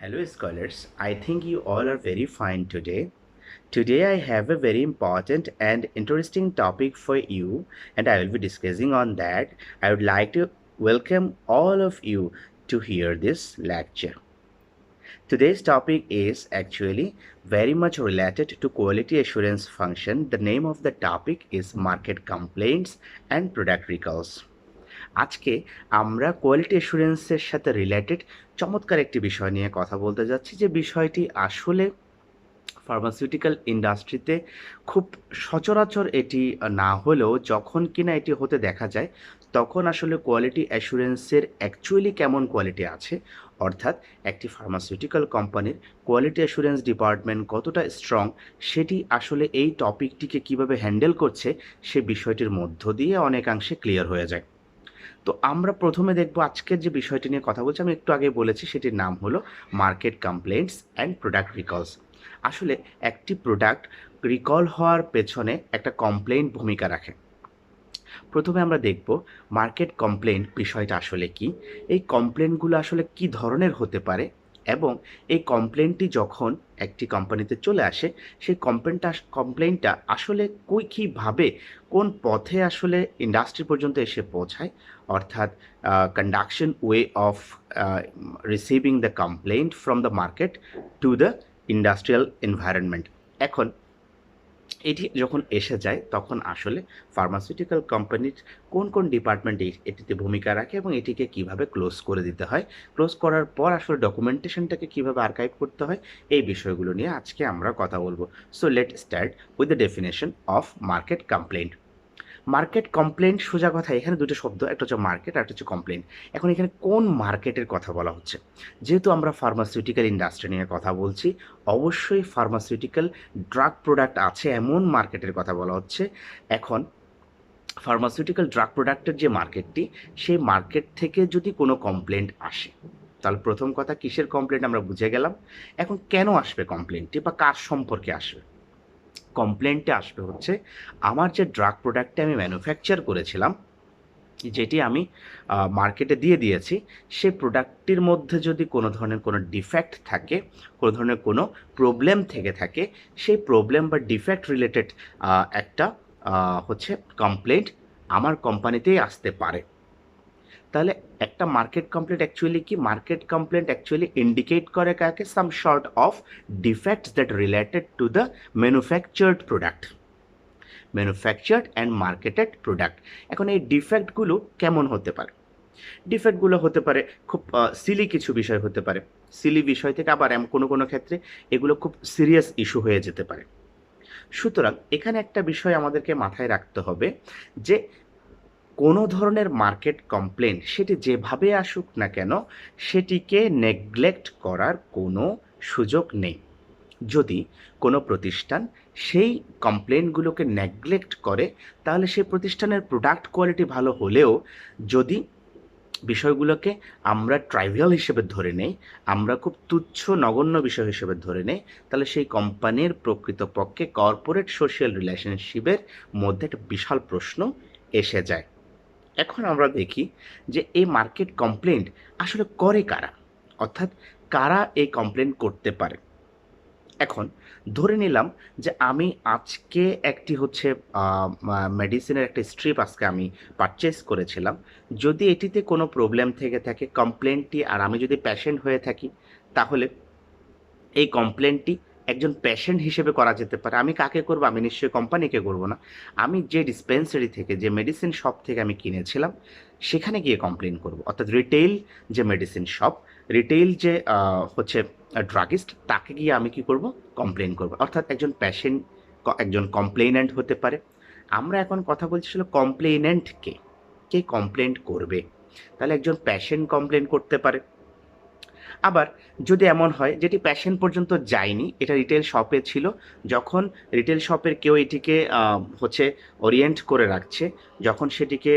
Hello, scholars. I think you all are very fine today. Today, I have a very important and interesting topic for you, and I will be discussing on that. I would like to welcome all of you to hear this lecture. Today's topic is actually very much related to quality assurance function. The name of the topic is market complaints and product recalls. আজকে আমরা quality অ্যাসুরেন্সের সাথে related চমৎকার একটি বিষয় নিয়ে কথা বলতে যাচ্ছি, যে বিষয়টি আসলে ফার্মাসিউটিক্যাল ইন্ডাস্ট্রিতে খুব সচরাচর এটি না হলেও যখন কিনা এটি হতে দেখা যায়, তখন আসলে কোয়ালিটি অ্যাসুরেন্সের অ্যাকচুয়ালি কেমন কোয়ালিটি আছে, অর্থাৎ একটি ফার্মাসিউটিক্যাল কোম্পানির কোয়ালিটি অ্যাসুরেন্স ডিপার্টমেন্ট কতটা স্ট্রং, সেটি আসলে এই টপিকটিকে কিভাবে হ্যান্ডেল করছে সে বিষয়টির মধ্য দিয়ে অনেকাংশে ক্লিয়ার হয়ে যায়। তো আমরা প্রথমে দেখব আজকের যে বিষয়টি নিয়ে কথা বলছি, আমি একটু আগে বলেছি, সেটির নাম হলো market complaints and product recalls. আসলে একটি প্রোডাক্ট রিকল হওয়ার পেছনে একটা কমপ্লেন্ট ভূমিকা রাখে। প্রথমে আমরা দেখব মার্কেট কমপ্লেন্ট বিষয়টা আসলে কি, এই কমপ্লেন্টগুলো আসলে কি ধরনের হতে পারে, এবং এই কমপ্লেন্টটি যখন একটি কোম্পানিতে চলে আসে সেই কমপ্লেন্টটা আসলে কীভাবে কোন পথে আসলে ইন্ডাস্ট্রি পর্যন্ত এসে পৌঁছায়, অর্থাৎ conduction way of receiving the complaint from the market to the industrial environment. এখন এটি যখন এসে যায় তখন আসলে ফার্মাসিউটিক্যাল কোম্পানির কোন কোন ডিপার্টমেন্ট এটিতে ভূমিকা রাখে এবং এটিকে কিভাবে ক্লোজ করে দিতে হয়, ক্লোজ করার পর আসলে ডকুমেন্টেশনটাকে কিভাবে আর্কাইভ করতে হয়, এই বিষয়গুলো নিয়ে আজকে আমরা কথা বলবো। So let start with the definition of market complaint. Market complaint সোজা কথা, এখানে দুটো শব্দ, একটা হচ্ছে মার্কেট আর একটা হচ্ছে কমপ্লেন্ট। এখন এখানে কোন মার্কেটের কথা বলা হচ্ছে? যেহেতু আমরা ফার্মাসিউটিক্যাল ইন্ডাস্ট্রি নিয়ে কথা বলছি, অবশ্যই ফার্মাসিউটিক্যাল ড্রাগ প্রোডাক্ট আছে এমন মার্কেটের কথা বলা হচ্ছে। এখন ফার্মাসিউটিক্যাল ড্রাগ প্রোডাক্টের যে মার্কেটটি, সেই মার্কেট থেকে যদি কোনো কমপ্লেন্ট আসে, তাহলে প্রথম কথা কিসের কমপ্লেন্ট আমরা বুঝে গেলাম। এখন কেন আসবে কমপ্লেন্টটি, বা কার সম্পর্কে আসবে? কমপ্লেন্টে আসবে হচ্ছে আমার যে ড্রাগ প্রোডাক্টটা আমি ম্যানুফ্যাকচার করেছিলাম, যেটি আমি মার্কেটে দিয়ে দিয়েছি, সেই প্রোডাক্টটির মধ্যে যদি কোনো ধরনের কোনো ডিফেক্ট থাকে, কোনো ধরনের কোনো প্রবলেম থেকে থাকে, সেই প্রবলেম বা ডিফেক্ট রিলেটেড একটা হচ্ছে কমপ্লেন্ট আমার কোম্পানিতেই আসতে পারে। তাহলে একটা মার্কেট কমপ্লেন্ট অ্যাকচুয়ালি কি? মার্কেট কমপ্লেন্ট অ্যাকচুয়ালি ইন্ডিকেট করে কাকে? Some sort of defects that related to the manufactured product, manufactured and marketed product. এখন এই ডিফেক্টগুলো কেমন হতে পারে? ডিফেক্টগুলো হতে পারে খুব সিলি কিছু বিষয় হতে পারে, সিলি বিষয় থেকে আবার কোনো কোনো ক্ষেত্রে এগুলো খুব সিরিয়াস ইস্যু হয়ে যেতে পারে। সুতরাং এখানে একটা বিষয় আমাদেরকে মাথায় রাখতে হবে যে কোনো ধরনের মার্কেট কমপ্লেন সেটি যেভাবে আসুক না কেন, সেটিকে নেগলেক্ট করার কোনো সুযোগ নেই। যদি কোনো প্রতিষ্ঠান সেই কমপ্লেনগুলোকে নেগলেক্ট করে, তাহলে সেই প্রতিষ্ঠানের প্রোডাক্ট কোয়ালিটি ভালো হলেও যদি বিষয়গুলোকে আমরা ট্রাইভিয়াল হিসেবে ধরে নেই, আমরা খুব তুচ্ছ নগণ্য বিষয় হিসেবে ধরে নেই, তাহলে সেই কোম্পানির প্রকৃতপক্ষে কর্পোরেট সোশ্যাল রিলেশনশিপের মধ্যে একটা বিশাল প্রশ্ন এসে যায়। এখন আমরা দেখি যে এই মার্কেট কমপ্লেন্ট আসলে করে কারা, অর্থাৎ কারা এই কমপ্লেন্ট করতে পারে। এখন ধরে নিলাম যে আমি আজকে একটি হচ্ছে মেডিসিনের একটা স্ট্রিপ আজকে আমি পারচেস করেছিলাম। যদি এটিতে কোনো প্রবলেম থেকে থাকে কমপ্লেন্টটি, আর আমি যদি পেশেন্ট হয়ে থাকি, তাহলে এই কমপ্লেন্টটি একজন পেশেন্ট হিসেবে করা যেতে পারে। আমি কাকে করব? আমি নিশ্চয়ই কোম্পানিকে করব না। আমি যে ডিসপেন্সারি থেকে, যে মেডিসিন শপ থেকে আমি কিনেছিলাম, সেখানে গিয়ে কমপ্লেন করব। অর্থাৎ রিটেইল যে মেডিসিন শপ, রিটেইল যে হচ্ছে ড্রাগিস্ট, তাকে গিয়ে আমি কি করব? কমপ্লেন করব। অর্থাৎ একজন পেশেন্ট একজন কমপ্লেনেন্ট হতে পারে। আমরা এখন কথা বলছি ছিল কমপ্লেনেন্টকে, কে কমপ্লেন্ট করবে। তাহলে একজন পেশেন্ট কমপ্লেন করতে পারে। আবার যদি এমন হয় যেটি পেশেন্ট পর্যন্ত যায়নি, এটা রিটেল শপে ছিল, যখন রিটেল শপের কেউ এটিকে হচ্ছে ওরিয়েন্ট করে রাখছে, যখন সেটিকে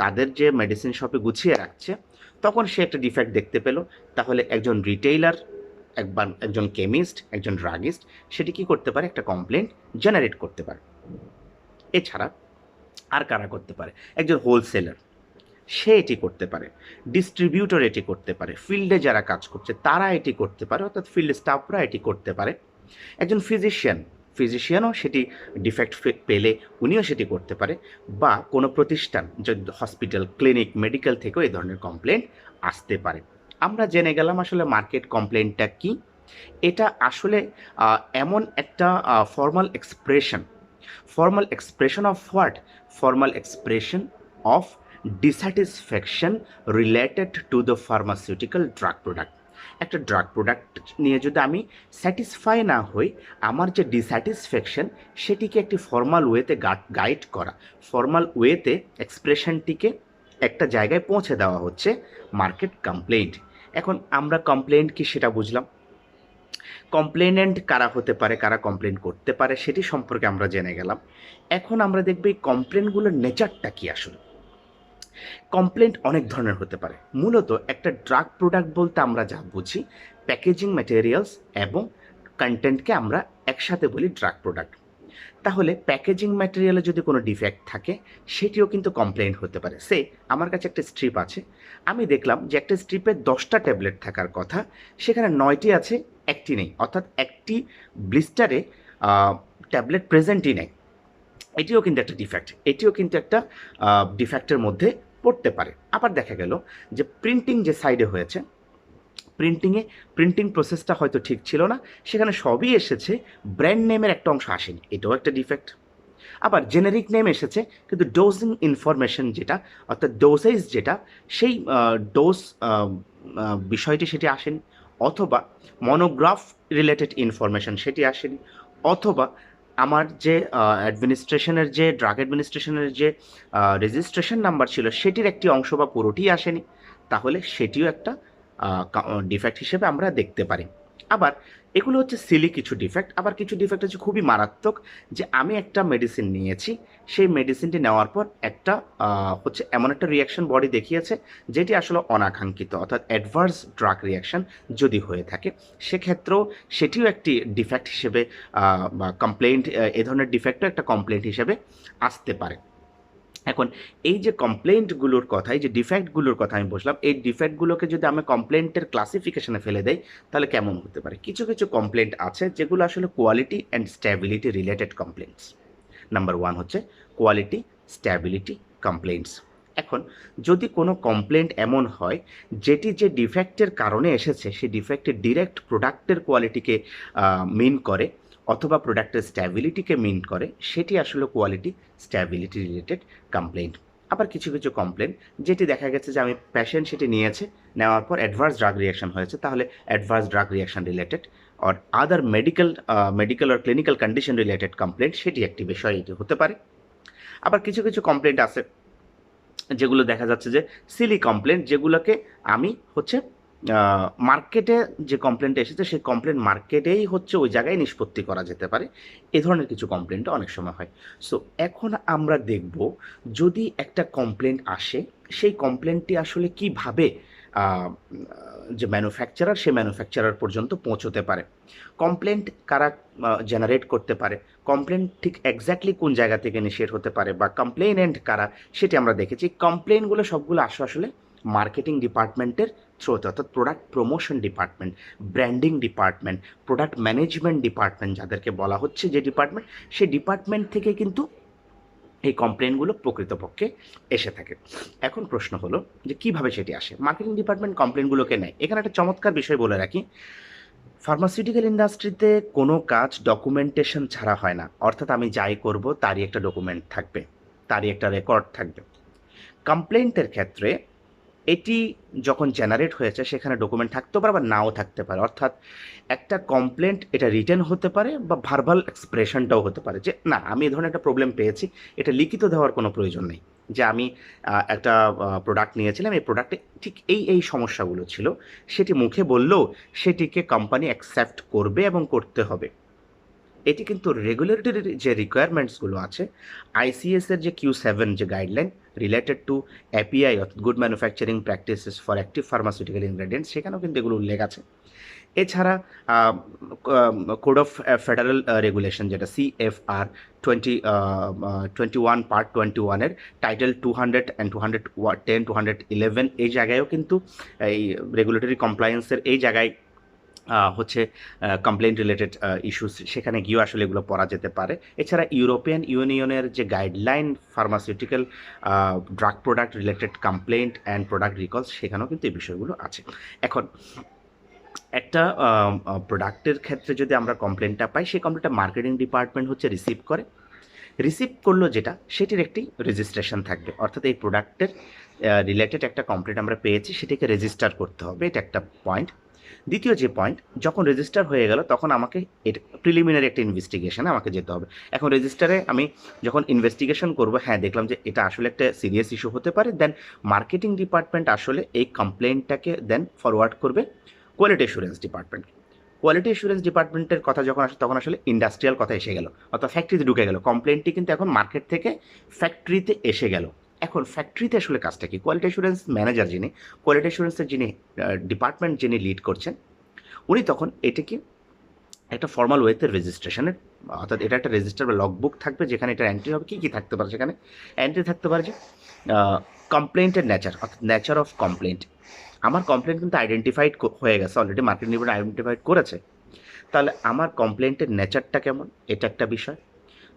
তাদের যে মেডিসিন শপে গুছিয়ে রাখছে, তখন সে একটা ডিফেক্ট দেখতে পেল, তাহলে একজন রিটেইলার, একজন কেমিস্ট, একজন ড্রাগিস্ট, সেটি কী করতে পারে? একটা কমপ্লেন্ট জেনারেট করতে পারে। এছাড়া আর কারা করতে পারে? একজন হোলসেলার, সে এটি করতে পারে, ডিস্ট্রিবিউটর এটি করতে পারে, ফিল্ডে যারা কাজ করছে তারা এটি করতে পারে, অর্থাৎ ফিল্ড স্টাফরা এটি করতে পারে। একজন ফিজিশিয়ানও সেটি ডিফেক্ট পেলে উনিও সেটি করতে পারে, বা কোনো প্রতিষ্ঠান, যদি হসপিটাল, ক্লিনিক, মেডিকেল থেকেও এই ধরনের কমপ্লেন আসতে পারে। আমরা জেনে গেলাম আসলে মার্কেট কমপ্লেনটা কি। এটা আসলে এমন একটা formal expression of what, formal expression of dissatisfaction related to the pharmaceutical drug product. একটা ড্রাগ প্রোডাক্ট নিয়ে যদি আমি স্যাটিসফাই না হই, আমার যে ডিস্যাটিসফ্যাকশন সেটিকে একটি ফর্মাল ওয়েতে গাইড করা, ফর্মাল ওয়েতে এক্সপ্রেশনটিকে একটা জায়গায় পৌঁছে দেওয়া হচ্ছে মার্কেট কমপ্লেইন্ট। এখন আমরা কমপ্লেইন্ট কি সেটা বুঝলাম, কমপ্লেনেন্ট কারা হতে পারে, কারা কমপ্লেন করতে পারে সেটি সম্পর্কে আমরা জেনে গেলাম। এখন আমরা দেখব এই কমপ্লেনগুলোর নেচারটা কি আসলে। কমপ্লেন্ট অনেক ধরনের হতে পারে। মূলত একটা ড্রাগ প্রোডাক্ট বলতে আমরা যা বুঝি, প্যাকেজিং ম্যাটেরিয়ালস এবং কন্টেন্টকে আমরা একসাথে বলি ড্রাগ প্রোডাক্ট। তাহলে প্যাকেজিং ম্যাটেরিয়ালে যদি কোনো ডিফেক্ট থাকে সেটিও কিন্তু কমপ্লেন্ট হতে পারে। সে আমার কাছে একটা স্ট্রিপ আছে, আমি দেখলাম যে একটা স্ট্রিপে 10টা ট্যাবলেট থাকার কথা, সেখানে 9টি আছে, একটি নেই, অর্থাৎ একটি ব্লিস্টারে ট্যাবলেট প্রেজেন্টই নেই। এটিও কিন্তু একটা ডিফেক্ট, এটিও কিন্তু একটা ডিফেক্টের মধ্যে পড়তে পারে। আবার দেখা গেল যে প্রিন্টিং যে সাইডে হয়েছে, প্রিন্টিং প্রসেসটা হয়তো ঠিক ছিল না, সেখানে সবই এসেছে, ব্র্যান্ড নেমের একটা অংশ আসেনি, এটাও একটা ডিফেক্ট। আবার জেনেরিক নেম এসেছে কিন্তু ডোজিং ইনফরমেশন যেটা, অর্থাৎ ডোজেজ যেটা, সেই ডোজ বিষয়টি সেটি আসেনি, অথবা মনোগ্রাফ রিলেটেড ইনফরমেশন সেটি আসেনি, অথবা আমার যে অ্যাডমিনিস্ট্রেশনের যে ড্রাগ অ্যাডমিনিস্ট্রেশনের যে রেজিস্ট্রেশন নাম্বার ছিল সেটির একটি অংশ বা পুরোটি আসেনি, তাহলে সেটিও একটা ডিফেক্ট হিসেবে আমরা দেখতে পারি। আবার এগুলো হচ্ছে সিলি কিছু ডিফেক্ট, আবার কিছু ডিফেক্ট হচ্ছে খুবই মারাত্মক, যে আমি একটা মেডিসিন নিয়েছি, সেই মেডিসিনটি নেওয়ার পর একটা হচ্ছে এমন একটা রিয়াকশন বডি দেখিয়েছে যেটি আসলে অনাকাঙ্ক্ষিত, অর্থাৎ অ্যাডভার্স ড্রাগ রিয়াকশন যদি হয়ে থাকে, সেক্ষেত্রেও সেটিও একটি ডিফেক্ট হিসেবে বা কমপ্লেন্ট, এ ধরনের ডিফেক্টও একটা কমপ্লেন্ট হিসেবে আসতে পারে। এখন এই যে কমপ্লেন্টগুলোর কথা, এই যে ডিফেক্টগুলোর কথা আমি বললাম, এই ডিফেক্টগুলোকে যদি আমি কমপ্লেন্টের ক্লাসিফিকেশনে ফেলে দেই তাহলে কেমন হতে পারে। কিছু কিছু কমপ্লেন্ট আছে যেগুলো আসলে quality and stability related complaints. Number 1 হচ্ছে কোয়ালিটি স্ট্যাবিলিটি কমপ্লেন্টস। এখন যদি কোনো কমপ্লেন্ট এমন হয় যেটি যে ডিফেক্টের কারণে এসেছে সেই ডিফেক্টের ডিরেক্ট প্রোডাক্টের কোয়ালিটিকে মিন করে, অথবা প্রোডাক্টের স্ট্যাবিলিটিকে মিন করে, সেটি আসলে কোয়ালিটি স্ট্যাবিলিটি রিলেটেড কমপ্লেন্ট। আবার কিছু কিছু কমপ্লেন্ট যেটি দেখা গেছে যে আমি পেশেন্ট সেটি নিয়েছে, নেওয়ার পর অ্যাডভার্স ড্রাগ রিয়াকশন হয়েছে, তাহলে adverse drug reaction related or other medical or clinical condition related complaint, সেটি একটি বিষয় এটি হতে পারে। আবার কিছু কিছু কমপ্লেন্ট আছে যেগুলো দেখা যাচ্ছে যে সিলি কমপ্লেন্ট, যেগুলোকে আমি হচ্ছে মার্কেটে যে কমপ্লেন্ট এসেছে সেই কমপ্লেন্ট মার্কেটেই হচ্ছে ওই জায়গায় নিষ্পত্তি করা যেতে পারে, এ ধরনের কিছু কমপ্লেন্টও অনেক সময় হয়। সো এখন আমরা দেখব যদি একটা কমপ্লেন্ট আসে, সেই কমপ্লেন্টটি আসলে কিভাবে যে ম্যানুফ্যাকচারার, সে ম্যানুফ্যাকচারার পর্যন্ত পৌঁছতে পারে, কমপ্লেন্ট কারা জেনারেট করতে পারে, কমপ্লেন্ট ঠিক এক্স্যাক্টলি কোন জায়গা থেকে ইনিশিয়েট হতে পারে, বা কমপ্লেইনেন্ট কারা, সেটি আমরা দেখেছি। কমপ্লেইনগুলো সবগুলো আসলে মার্কেটিং ডিপার্টমেন্টের থ্রুতে, অর্থাৎ product promotion department, branding department, product management department যাদেরকে বলা হচ্ছে যে ডিপার্টমেন্ট, সেই ডিপার্টমেন্ট থেকে কিন্তু এই কমপ্লেনগুলো প্রকৃতপক্ষে এসে থাকে। এখন প্রশ্ন হলো যে কিভাবে সেটি আসে, মার্কেটিং ডিপার্টমেন্ট কমপ্লেনগুলোকে নেয়। এখানে একটা চমৎকার বিষয় বলে রাখি, ফার্মাসিউটিক্যাল ইন্ডাস্ট্রিতে কোনো কাজ ডকুমেন্টেশন ছাড়া হয় না, অর্থাৎ আমি যাই করব তারই একটা ডকুমেন্ট থাকবে, তারই একটা রেকর্ড থাকবে। কমপ্লেন্টের ক্ষেত্রে এটি যখন জেনারেট হয়েছে সেখানে ডকুমেন্ট থাকতে পারে বা নাও থাকতে পারে, অর্থাৎ একটা কমপ্লেন্ট এটা রিটেন হতে পারে বা ভার্বাল এক্সপ্রেশনটাও হতে পারে, যে না আমি এই ধরনের একটা প্রবলেম পেয়েছি, এটা লিখিত দেওয়ার কোনো প্রয়োজন নেই, যে আমি একটা প্রোডাক্ট নিয়েছিলাম, এই প্রোডাক্টে ঠিক এই সমস্যাগুলো ছিল, সেটি মুখে বললেও সেটিকে কোম্পানি অ্যাকসেপ্ট করবে এবং করতে হবে। এটি কিন্তু রেগুলেটরির যে রিকোয়ারমেন্টসগুলো আছে, আইসিএসের যে Q7 যে গাইডলাইন, রিলেটেড টু এপিআই অর্থাৎ good manufacturing practices for active pharmaceutical ingredients, সেখানেও কিন্তু এগুলো উল্লেখ আছে। এছাড়া কোড অফ ফেডারেল রেগুলেশন যেটা CFR 21 পার্ট 21-এর টাইটেল 200 অ্যান্ড 210 211 এই জায়গায়ও কিন্তু এই রেগুলেটরি কমপ্লায়েন্সের এই জায়গায় হচ্ছে কমপ্লেন্ট রিলেটেড ইস্যুস, সেখানে গিয়েও আসলে এগুলো পড়া যেতে পারে। এছাড়া ইউরোপিয়ান ইউনিয়নের যে guideline pharmaceutical drug product related complaint and product recalls, সেখানেও কিন্তু এই বিষয়গুলো আছে। এখন একটা প্রোডাক্টের ক্ষেত্রে যদি আমরা কমপ্লেনটা পাই, সেই কমপ্লেনটা মার্কেটিং ডিপার্টমেন্ট হচ্ছে রিসিভ করে। রিসিভ করলো যেটা, সেটির একটি রেজিস্ট্রেশন থাকবে, অর্থাৎ এই প্রোডাক্টের রিলেটেড একটা কমপ্লেন আমরা পেয়েছি, সেটাকে রেজিস্টার করতে হবে, এটা একটা পয়েন্ট। দ্বিতীয় যে পয়েন্ট, যখন রেজিস্টার হয়ে গেল তখন আমাকে এটা প্রিলিমিনারি একটা ইনভেস্টিগেশনে আমাকে যেতে হবে। এখন রেজিস্টারে আমি যখন ইনভেস্টিগেশন করব, হ্যাঁ দেখলাম যে এটা আসলে একটা সিরিয়াস ইস্যু হতে পারে, দেন মার্কেটিং ডিপার্টমেন্ট আসলে এই কমপ্লেনটাকে দেন ফরওয়ার্ড করবে quality assurance department. Quality assurance ডিপার্টমেন্টের কথা যখন আসে, তখন আসলে ইন্ডাস্ট্রিয়াল কথা এসে গেল, অর্থাৎ ফ্যাক্টরিতে ঢুকে গেল। কমপ্লেনটি কিন্তু এখন মার্কেট থেকে ফ্যাক্টরিতে এসে গেল। এখন ফ্যাক্টরিতে আসলে কাজটা কি, কোয়ালিটি অ্যাসুরেন্স ম্যানেজার যিনি, কোয়ালিটি অ্যাসুরেন্সের যিনি ডিপার্টমেন্ট যিনি লিড করছেন, উনি তখন এটাকে একটা ফর্মাল ওয়েতে রেজিস্ট্রেশনের, অর্থাৎ এটা একটা রেজিস্টার বা লগবুক থাকবে, যেখানে এটা এন্ট্রি হবে। কী কী থাকতে পারে সেখানে? এন্ট্রি থাকতে পারে যে কমপ্লেন্টের নেচার, অর্থাৎ নেচার অফ কমপ্লেন্ট। আমার কমপ্লেন্ট কিন্তু আইডেন্টিফাইড হয়ে গেছে অলরেডি, মার্কেট ডিপার্টমেন্ট আইডেন্টিফাইড করেছে, তাহলে আমার কমপ্লেন্টের নেচারটা কেমন, এটা একটা বিষয়।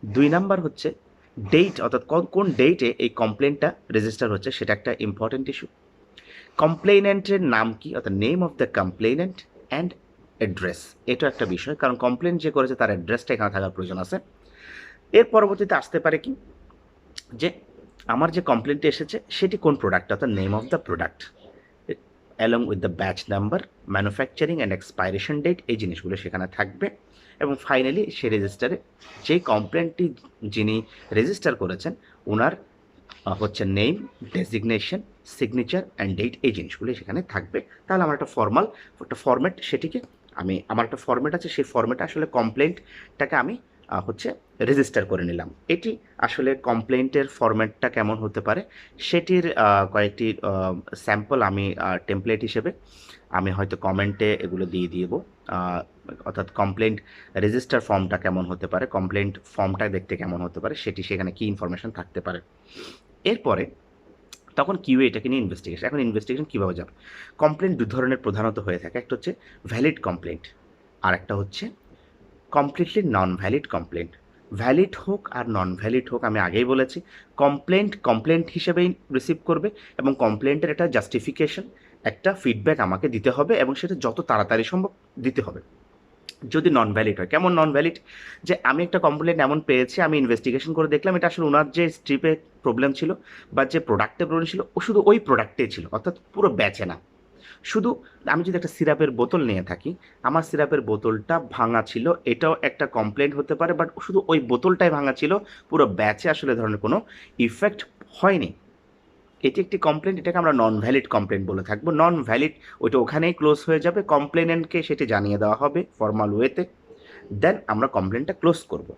2 নাম্বার হচ্ছে ডেট, অর্থাৎ কোন ডেটে এই কমপ্লেন্টটা রেজিস্টার হচ্ছে, সেটা একটা ইম্পর্টেন্ট ইস্যু। কমপ্লেনেন্টের নাম কি, অর্থাৎ name of the complainant and address, এটা একটা বিষয়, কারণ কমপ্লেন যে করেছে তার অ্যাড্রেসটা এখানে থাকার প্রয়োজন আছে। এর পরবর্তীতে আসতে পারে কি, যে আমার যে কমপ্লেনটি এসেছে সেটি কোন প্রোডাক্ট, অর্থাৎ name of the product along with the batch number, manufacturing and expiration date, এই জিনিসগুলো সেখানে থাকবে। এবং ফাইনালি সে রেজিস্টারে যেই কমপ্লেনটি যিনি রেজিস্টার করেছেন, ওনার হচ্ছে name, designation, signature and date, এই জিনিসগুলো সেখানে থাকবে। তাহলে আমার একটা ফর্মাল একটা ফর্ম্যাট, সেটিকে আমার একটা ফর্ম্যাট আছে, সেই ফর্ম্যাটে আসলে কমপ্লেন্টটাকে আমি হচ্ছে রেজিস্টার করে নিলাম। এটি আসলে কমপ্লেন্টের ফরম্যাটটা কেমন হতে পারে, সেটির কয়েকটি স্যাম্পল আমি টেমপ্লেট হিসেবে আমি হয়তো কমেন্টে এগুলো দিয়ে দিব। অর্থাৎ কমপ্লেন্ট রেজিস্টার ফর্মটা কেমন হতে পারে, কমপ্লেন্ট ফর্মটা দেখতে কেমন হতে পারে, সেটি সেখানে কী ইনফরমেশন থাকতে পারে। এরপরে তখন কিউএ এটাকে নিয়ে ইনভেস্টিগেশন। এখন ইনভেস্টিগেশন কীভাবে যাবে? কমপ্লেন্ট দু ধরনের প্রধানত হয়ে থাকে, একটা হচ্ছে ভ্যালিড কমপ্লেন্ট, আর একটা হচ্ছে কমপ্লিটলি নন ভ্যালিড কমপ্লেন্ট। ভ্যালিড হোক আর নন ভ্যালিড হোক, আমি আগেই বলেছি, কমপ্লেন্ট হিসেবেই রিসিভ করবে, এবং কমপ্লেন্টের একটা জাস্টিফিকেশন, একটা ফিডব্যাক আমাকে দিতে হবে, এবং সেটা যত তাড়াতাড়ি সম্ভব দিতে হবে। যদি নন ভ্যালিড হয়, কেমন নন ভ্যালিড? যে আমি একটা কমপ্লেন্ট এমন পেয়েছি, আমি ইনভেস্টিগেশন করে দেখলাম এটা আসলে ওনার যে স্ট্রিপে প্রবলেম ছিল বা যে প্রোডাক্টে প্রবলেম ছিল, ও শুধু ওই প্রোডাক্টেই ছিল, অর্থাৎ পুরো ব্যাচে না। শুধু আমি যদি একটা সিরাপের বোতল নিয়ে থাকি, আমার সিরাপের বোতলটা ভাঙা ছিল, এটাও একটা কমপ্লেন্ট হতে পারে, বাট শুধু ওই বোতলটাই ভাঙা ছিল, পুরো ব্যাচে আসলে ধরনের কোনো ইফেক্ট হয়নি। এটি একটি কমপ্লেন্ট, এটাকে আমরা নন ভ্যালিড কমপ্লেন্ট বলে থাকবো। নন ভ্যালিড ওইটা ওখানেই ক্লোজ হয়ে যাবে, কমপ্লেনেন্টকে সেটি জানিয়ে দেওয়া হবে ফর্মাল ওয়েতে, দেন আমরা কমপ্লেনটা ক্লোজ করব।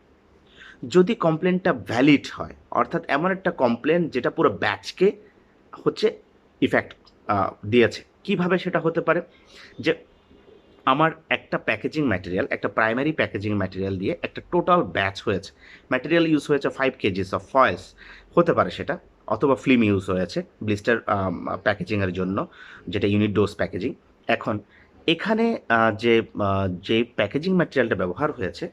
যদি কমপ্লেনটা ভ্যালিড হয়, অর্থাৎ এমন একটা কমপ্লেন যেটা পুরো ব্যাচকে হচ্ছে ইফেক্ট দিয়েছে, কিভাবে সেটা হতে পারে? যে আমার একটা প্যাকেজিং ম্যাটেরিয়াল, একটা প্রাইমারি প্যাকেজিং ম্যাটেরিয়াল দিয়ে একটা টোটাল ব্যাচ হয়েছে, ম্যাটেরিয়াল ইউজ হয়েছে 5 কেজিস অফ ফয়েলস হতে পারে সেটা, অথবা ফিল্ম ইউজ হয়েছে ব্লিস্টার প্যাকেজিংয়ের জন্য, যেটা ইউনিট ডোজ প্যাকেজিং। এখন এখানে যে প্যাকেজিং ম্যাটেরিয়ালটা ব্যবহার হয়েছে,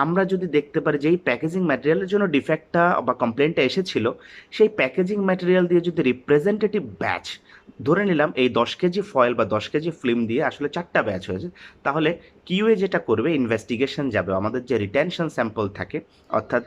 আমরা যদি দেখতে পারি যে এই প্যাকেজিং ম্যাটেরিয়ালের জন্য ডিফেক্টটা বা কমপ্লেনটা এসেছিল, সেই প্যাকেজিং ম্যাটেরিয়াল দিয়ে যদি রিপ্রেজেন্টেটিভ ব্যাচ, ধরে নিলাম এই 10 কেজি ফয়েল বা 10 কেজি ফিল্ম দিয়ে আসলে 4টা ব্যাচ হয়েছে, তাহলে কিউএ যেটা করবে, ইনভেস্টিগেশন যাবে, আমাদের যে রিটেনশন স্যাম্পল থাকে, অর্থাৎ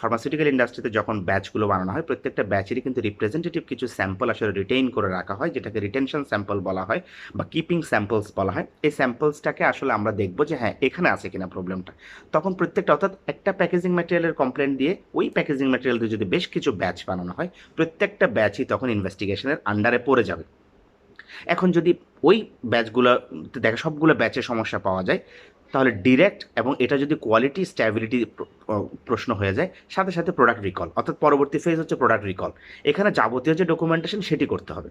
ফার্মাসিউটিক্যাল ইন্ডাস্ট্রিতে যখন ব্যাচগুলো বানানো হয়, প্রত্যেকটা ব্যাচেরই কিন্তু রিপ্রেজেন্টেটিভ কিছু স্যাম্পল আসলে রিটেইন করে রাখা হয়, যেটাকে রিটেনশন স্যাম্পল বলা হয় বা কিপিং স্যাম্পলস বলা হয়। এই স্যাম্পলসটাকে আসলে আমরা দেখবো যে হ্যাঁ এখানে আছে কিনা প্রবলেমটা। তখন প্রত্যেকটা, অর্থাৎ একটা প্যাকেজিং ম্যাটেরিয়ালের কমপ্লেন দিয়ে ওই প্যাকেজিং ম্যাটেরিয়াল দিয়ে যদি বেশ কিছু ব্যাচ বানানো হয়, প্রত্যেকটা ব্যাচই তখন ইনভেস্টিগেশনের আন্ডারে পড়ে যাবে। এখন যদি ওই ব্যাচগুলো দেখা সবগুলো ব্যাচে সমস্যা পাওয়া যায়, তাহলে ডিরেক্ট, এবং এটা যদি কোয়ালিটি স্ট্যাবিলিটি প্রশ্ন হয়ে যায়, সাথে সাথে প্রোডাক্ট রিকল, অর্থাৎ পরবর্তী ফেজ হচ্ছে প্রোডাক্ট রিকল। এখানে যাবতীয় যে ডকুমেন্টেশন সেটি করতে হবে।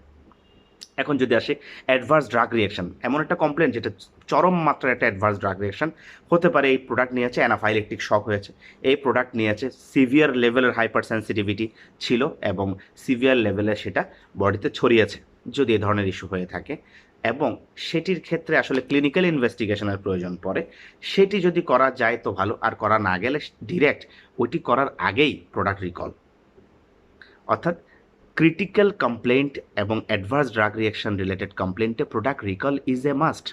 এখন যদি আসে অ্যাডভার্স ড্রাগ রিয়াকশন, এমন একটা কমপ্লেন যেটা চরম মাত্রার একটা অ্যাডভার্স ড্রাগ রিয়াকশন হতে পারে। এই প্রোডাক্ট নিয়েছে অ্যানাফাইলেকটিক শক হয়েছে, এই প্রোডাক্ট নিয়েছে সিভিয়ার লেভেলের হাইপার সেন্সিটিভিটি ছিল এবং সিভিয়ার লেভেলে সেটা বডিতে ছড়িয়েছে, যদি এই ধরনের ইস্যু হয়ে থাকে, এবং সেটির ক্ষেত্রে আসলে ক্লিনিক্যাল ইনভেস্টিগেশনের প্রয়োজন পড়ে, সেটি যদি করা যায় তো ভালো, আর করা না গেলে ডিরেক্ট ওইটি করার আগেই প্রোডাক্ট রিকল। অর্থাৎ ক্রিটিক্যাল কমপ্লেন্ট এবং অ্যাডভার্স ড্রাগ রিয়াকশন রিলেটেড কমপ্লেন্টে product recall is a must.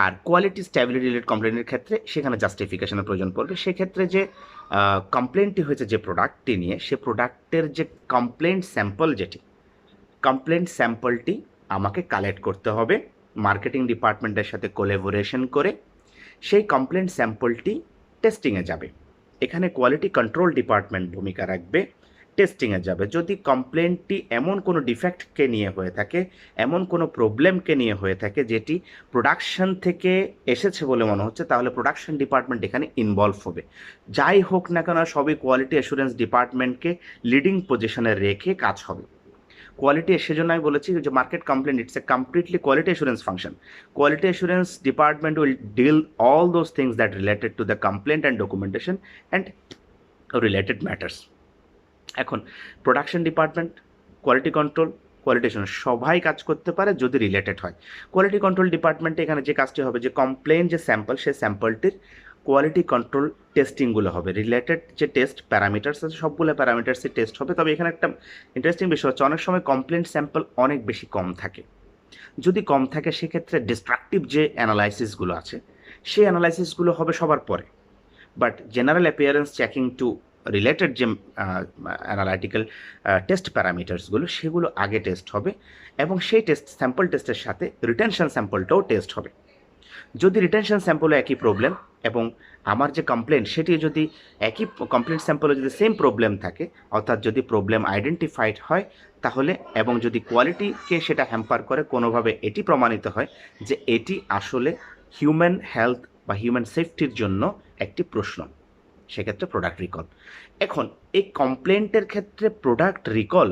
আর কোয়ালিটি স্ট্যাবিলিটি রিলেটেড কমপ্লেন্টের ক্ষেত্রে সেখানে জাস্টিফিকেশনের প্রয়োজন পড়বে। সেক্ষেত্রে যে কমপ্লেন্টটি হয়েছে যে প্রোডাক্টটি নিয়ে, সে প্রোডাক্টের যে কমপ্লেন্ট স্যাম্পল, যেটি কমপ্লেন্ট স্যাম্পলটি আমাকে কালেক্ট করতে হবে মার্কেটিং ডিপার্টমেন্টের সাথে কোলাবোরেশন করে। সেই কমপ্লেন্ট স্যাম্পলটি টেস্টিংয়ে যাবে। এখানে কোয়ালিটি কন্ট্রোল ডিপার্টমেন্ট ভূমিকা রাখবে, টেস্টিংয়ে যাবে। যদি কমপ্লেন্টটি এমন কোনো ডিফেক্টকে নিয়ে হয়ে থাকে, এমন কোনো প্রবলেমকে নিয়ে হয়ে থাকে যেটি প্রোডাকশন থেকে এসেছে বলে মনে হচ্ছে, তাহলে প্রোডাকশন ডিপার্টমেন্ট এখানে ইনভলভ হবে। যাই হোক না কেন, সবই কোয়ালিটি অ্যাসুরেন্স ডিপার্টমেন্টকে লিডিং পজিশনে রেখে কাজ হবে। কোয়ালিটি, সেজন্য আমি বলেছি যে market complaint it's a completely quality assurance function. Quality assurance department will deal all those things that related to the complaint and documentation and related matters. এখন production department, quality control, quality assurance সবাই কাজ করতে পারে যদি related হয়। Quality control ডিপার্টমেন্টে এখানে যে কাজটি হবে, যে কমপ্লেন যে স্যাম্পল, সেই স্যাম্পলটির কোয়ালিটি কন্ট্রোল টেস্টিংগুলো হবে। রিলেটেড যে টেস্ট প্যারামিটার্স আছে, সবগুলো প্যারামিটার্সের টেস্ট হবে। তবে এখানে একটা ইন্টারেস্টিং বিষয় হচ্ছে, অনেক সময় কমপ্লেন্ট স্যাম্পল অনেক বেশি কম থাকে। যদি কম থাকে, সেক্ষেত্রে ডিস্ট্রাকটিভ যে অ্যানালাইসিসগুলো আছে, সেই অ্যানালাইসিসগুলো হবে সবার পরে। But general appearance checking to related যে অ্যানালাইটিক্যাল টেস্ট প্যারামিটার্সগুলো, সেগুলো আগে টেস্ট হবে, এবং সেই টেস্ট স্যাম্পল টেস্টের সাথে রিটেনশন স্যাম্পলটাও টেস্ট হবে। যদি রিটেনশন স্যাম্পলে একই প্রবলেম এবং আমার যে কমপ্লেন সেটি যদি একই কমপ্লেন্ট স্যাম্পলে যদি সেম প্রবলেম থাকে, অর্থাৎ যদি প্রবলেম আইডেন্টিফাইড হয়, তাহলে এবং যদি কোয়ালিটিকে সেটা হ্যাম্পার করে কোনোভাবে, এটি প্রমাণিত হয় যে এটি আসলে হিউম্যান হেলথ বা হিউম্যান সেফটির জন্য একটি প্রশ্ন, সেক্ষেত্রে প্রোডাক্ট রিকল। এখন এই কমপ্লেন্টের ক্ষেত্রে প্রোডাক্ট রিকল,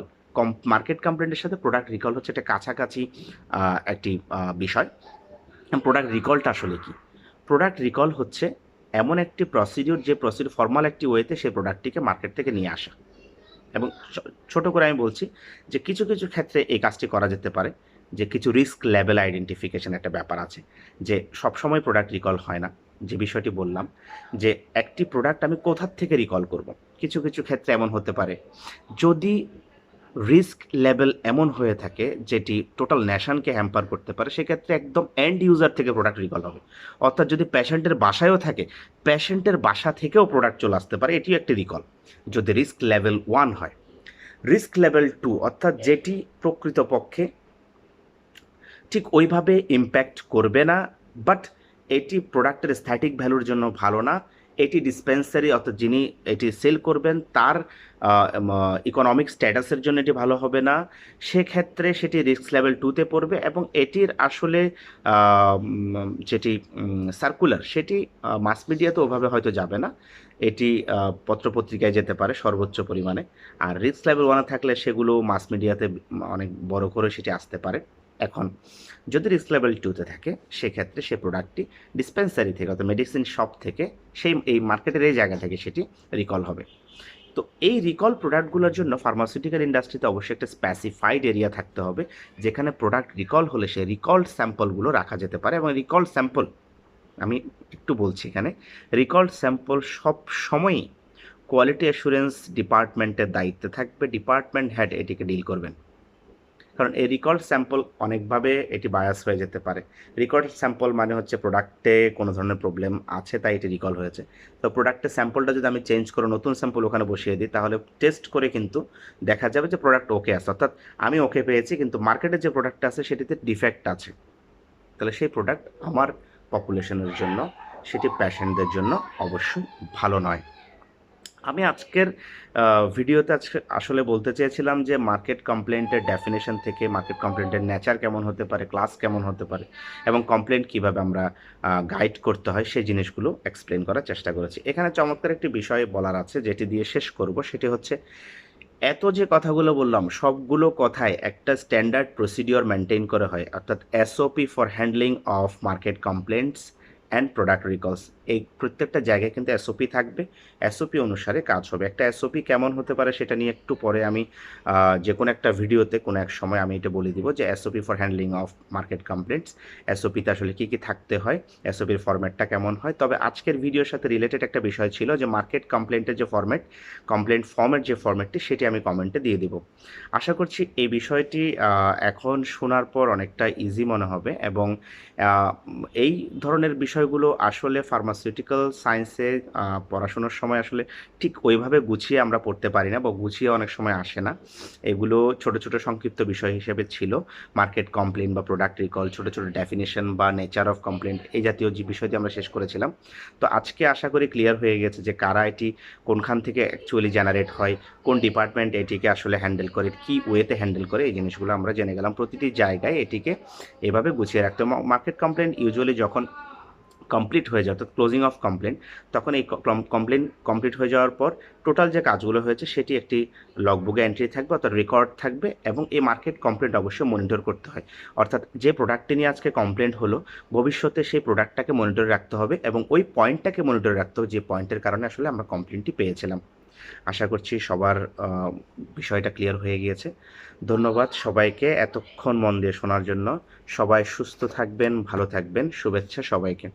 মার্কেট কমপ্লেন্টের সাথে প্রোডাক্ট রিকল হচ্ছে একটা কাছাকাছি একটি বিষয়। প্রোডাক্ট রিকলটা আসলে কি? প্রোডাক্ট রিকল হচ্ছে এমন একটি প্রসিডিউর, যে প্রসিডিউর ফর্মাল একটি ওয়েতে সেই প্রোডাক্টটিকে মার্কেট থেকে নিয়ে আসা। এবং ছোট করে আমি বলছি যে কিছু কিছু ক্ষেত্রে এই কাজটি করা যেতে পারে, যে কিছু রিস্ক লেভেল আইডেন্টিফিকেশন একটা ব্যাপার আছে, যে সবসময় প্রোডাক্ট রিকল হয় না। যে বিষয়টি বললাম, যে একটি প্রোডাক্ট আমি কোথার থেকে রিকল করব, কিছু কিছু ক্ষেত্রে এমন হতে পারে যদি রিস্ক লেভেল এমন হয়ে থাকে যেটি টোটাল ন্যাশনকে হ্যাম্পার করতে পারে, সেক্ষেত্রে একদম এন্ড ইউজার থেকে প্রোডাক্ট রিকল হবে। অর্থাৎ যদি পেশেন্টের বাসায়ও থাকে, পেশেন্টের বাসা থেকেও প্রোডাক্ট চলে আসতে পারে, এটিও একটি রিকল যদি রিস্ক লেভেল 1 হয়। রিস্ক লেভেল 2, অর্থাৎ যেটি প্রকৃতপক্ষে ঠিক ওইভাবে ইম্প্যাক্ট করবে না, বাট এটি প্রোডাক্টের স্থ্যাটিক ভ্যালুর জন্য ভালো না, এটি ডিসপেন্সারি অর্থাৎ যিনি এটি সেল করবেন তার ইকোনমিক স্ট্যাটাসের জন্য এটি ভালো হবে না, সেক্ষেত্রে সেটি রিস্ক লেভেল 2তে পড়বে। এবং এটির আসলে যেটি সার্কুলার, সেটি মাস মিডিয়াতে ওভাবে হয়তো যাবে না, এটি পত্রপত্রিকায় যেতে পারে সর্বোচ্চ পরিমাণে। আর রিস্ক লেভেল 1 থাকলে সেগুলো মাস মিডিয়াতে অনেক বড় করে সেটি আসতে পারে। এখন যদি রিস্ক লেভেল 2তে থাকে, সেক্ষেত্রে সে প্রোডাক্টটি ডিসপেন্সারি থেকে অর্থাৎ মেডিসিন শপ থেকে, সেই এই মার্কেটের এই জায়গা থেকে সেটি রিকল হবে। তো এই রিকল প্রোডাক্টগুলোর জন্য ফার্মাসিউটিক্যাল ইন্ডাস্ট্রিতে অবশ্যই একটা স্পেসিফাইড এরিয়া থাকতে হবে, যেখানে প্রোডাক্ট রিকল হলে সেই রিকল্ড স্যাম্পলগুলো রাখা যেতে পারে। এবং রিকল্ড স্যাম্পল, আমি একটু বলছি এখানে, রিকল্ড স্যাম্পল সব সময়ই কোয়ালিটি অ্যাসুরেন্স ডিপার্টমেন্টের দায়িত্বে থাকবে, ডিপার্টমেন্ট হেড এটিকে ডিল করবেন। কারণ এই রিকল্ড স্যাম্পল অনেকভাবে এটি বায়াস হয়ে যেতে পারে। রিকল্ড স্যাম্পল মানে হচ্ছে প্রোডাক্টে কোনো ধরনের প্রবলেম আছে তাই এটি রিকল হয়েছে। তো প্রোডাক্টের স্যাম্পলটা যদি আমি চেঞ্জ করে নতুন স্যাম্পল ওখানে বসিয়ে দিই, তাহলে টেস্ট করে কিন্তু দেখা যাবে যে প্রোডাক্ট ওকে আছে, অর্থাৎ আমি ওকে পেয়েছি, কিন্তু মার্কেটে যে প্রোডাক্টটা আছে সেটিতে ডিফেক্ট আছে। তাহলে সেই প্রোডাক্ট আমার পপুলেশনের জন্য, সেটি পেশেন্টদের জন্য অবশ্যই ভালো নয়। আমি আজকের ভিডিওতে আজকে আসলে বলতে চেয়েছিলাম যে মার্কেট কমপ্লেন্টের ডেফিনেশন থেকে মার্কেট কমপ্লেন্টের নেচার কেমন হতে পারে, ক্লাস কেমন হতে পারে এবং কমপ্লেন্ট কিভাবে আমরা গাইড করতে হয় সেই জিনিসগুলো এক্সপ্লেন করার চেষ্টা করেছি। এখানে চমৎকার একটি বিষয় বলার আছে যেটি দিয়ে শেষ করব, সেটি হচ্ছে এত যে কথাগুলো বললাম সবগুলো কথায় একটা স্ট্যান্ডার্ড প্রসিডিওর মেনটেন করা হয়, অর্থাৎ SOP for handling of market complaints and product recalls. এই প্রত্যেকটা জায়গায় কিন্তু এসওপি থাকবে, এসওপি অনুসারে কাজ হবে। একটা এসওপি কেমন হতে পারে সেটা নিয়ে একটু পরে আমি যে কোনো একটা ভিডিওতে কোনো এক সময় আমি এটা বলে দিব যে SOP for handling of market complaints, এসওপিতে আসলে কী কী থাকতে হয়, এসওপির ফরম্যাটটা কেমন হয়। তবে আজকের ভিডিওর সাথে রিলেটেড একটা বিষয় ছিল যে মার্কেট কমপ্লেন্টের যে ফরম্যাট, কমপ্লেন্ট ফর্মের যে ফরম্যাটটি সেটি আমি কমেন্টে দিয়ে দিব। আশা করছি এই বিষয়টি এখন শোনার পর অনেকটা ইজি মনে হবে এবং এই ধরনের বিষয়গুলো আসলে ফার্মাসিউটিক্যাল সায়েন্সে পড়াশোনার সময় আসলে ঠিক ওইভাবে গুছিয়ে আমরা পড়তে পারি না বা গুছিয়ে অনেক সময় আসে না। এগুলো ছোট ছোট সংক্ষিপ্ত বিষয় হিসেবে ছিল। মার্কেট কমপ্লেন বা প্রোডাক্ট রিকল, ছোট ছোট ডেফিনেশন বা নেচার অফ কমপ্লেন্ট, এই জাতীয় যে বিষয়টি আমরা শেষ করেছিলাম। তো আজকে আশা করি ক্লিয়ার হয়ে গেছে যে কারা এটি কোনখান থেকে অ্যাকচুয়ালি জেনারেট হয়, কোন ডিপার্টমেন্ট এটিকে আসলে হ্যান্ডেল করে, কী ওয়েতে হ্যান্ডেল করে, এই জিনিসগুলো আমরা জেনে গেলাম। প্রতিটি জায়গায় এটিকে এভাবে গুছিয়ে রাখতে হবে। মার্কেট কমপ্লেন ইউজুয়ালি যখন কমপ্লিট হয়ে যায়, অর্থাৎ ক্লোজিং অফ কমপ্লেন, তখন এই কমপ্লেন কমপ্লিট হয়ে যাওয়ার পর টোটাল যে কাজগুলো হয়েছে সেটি একটি লগবুকে এন্ট্রি থাকবে, অর্থাৎ রেকর্ড থাকবে এবং এই মার্কেট কমপ্লেন্ট অবশ্যই মনিটর করতে হয়। অর্থাৎ যে প্রোডাক্টটি নিয়ে আজকে কমপ্লেন্ট হলো, ভবিষ্যতে সেই প্রোডাক্টটাকে মনিটরে রাখতে হবে এবং ওই পয়েন্টটাকে মনিটরে রাখতে হবে যে পয়েন্টের কারণে আসলে আমরা কমপ্লেন্টটি পেয়েছিলাম। আশা করছি সবার বিষয়টা ক্লিয়ার হয়ে গিয়েছে। ধন্যবাদ সবাইকে এতক্ষণ মন দিয়ে শোনার জন্য। সবাই সুস্থ থাকবেন, ভালো থাকবেন। শুভেচ্ছা সবাইকে।